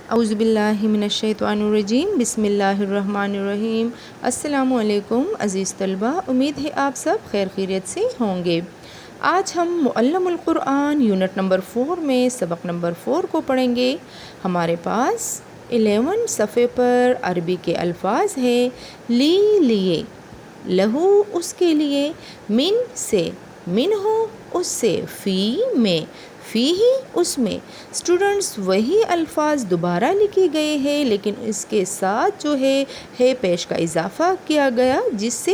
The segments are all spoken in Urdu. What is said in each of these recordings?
اعوذ باللہ من الشیطان الرجیم، بسم اللہ الرحمن الرحیم۔ السلام علیکم عزیز طلبہ، امید ہے آپ سب خیر خیریت سے ہوں گے۔ آج ہم معلم القرآن یونٹ نمبر 4 میں سبق نمبر 4 کو پڑھیں گے۔ ہمارے پاس 11 صفحے پر عربی کے الفاظ ہیں۔ لی لیے، لہو اس کے لیے، من سے، من ہو اس سے، فی میں، فی ہی اس میں۔ اسٹوڈنٹس وہی الفاظ دوبارہ لکھے گئے ہیں لیکن اس کے ساتھ جو ہے پیش کا اضافہ کیا گیا، جس سے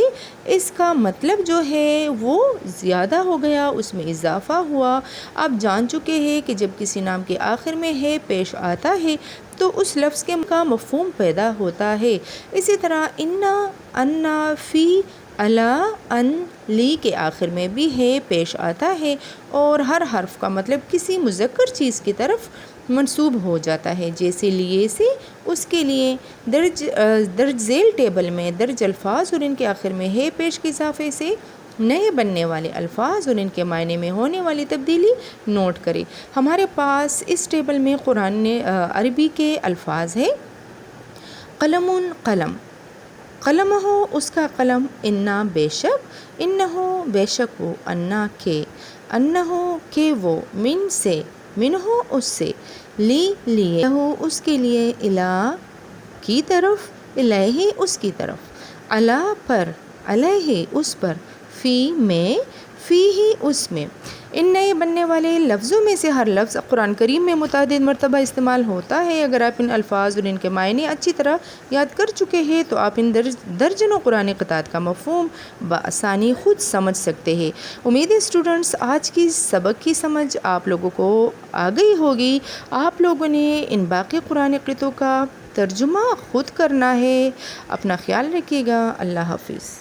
اس کا مطلب جو ہے وہ زیادہ ہو گیا، اس میں اضافہ ہوا۔ آپ جان چکے ہیں کہ جب کسی نام کے آخر میں ہے پیش آتا ہے تو اس لفظ کے کا مفہوم پیدا ہوتا ہے۔ اسی طرح انا، انا، فی، الا، ان، لی کے آخر میں بھی ہے پیش آتا ہے اور ہر حرف کا مطلب کسی مذکر چیز کی طرف منسوب ہو جاتا ہے، جیسے لیے سے، اس کے لیے۔ درج ذیل ٹیبل میں درج الفاظ اور ان کے آخر میں ہے پیش کے اضافے سے نئے بننے والے الفاظ اور ان کے معنی میں ہونے والی تبدیلی نوٹ کریں۔ ہمارے پاس اس ٹیبل میں قرآن عربی کے الفاظ ہیں۔ قلم، قلم، قلم ہو اس کا قلم، انا بے شک، ان ہو بے شک وہ، انا کے، ان ہو کہ وہ، من سے، من ہو اس سے، لی لیے، ہو اس کے لیے، الا کی طرف، الیہ اس کی طرف، علا پر، علیہ اس پر، فی میں، فی ہی اس میں۔ ان نئے بننے والے لفظوں میں سے ہر لفظ قرآن کریم میں متعدد مرتبہ استعمال ہوتا ہے۔ اگر آپ ان الفاظ اور ان کے معنی اچھی طرح یاد کر چکے ہیں تو آپ ان درجنوں قرآن قطعات کا مفہوم بآسانی خود سمجھ سکتے ہیں۔ امید ہے اسٹوڈنٹس آج کی سبق کی سمجھ آپ لوگوں کو آ گئی ہوگی۔ آپ لوگوں نے ان باقی قرآن قطعوں کا ترجمہ خود کرنا ہے۔ اپنا خیال رکھیے گا۔ اللہ حافظ۔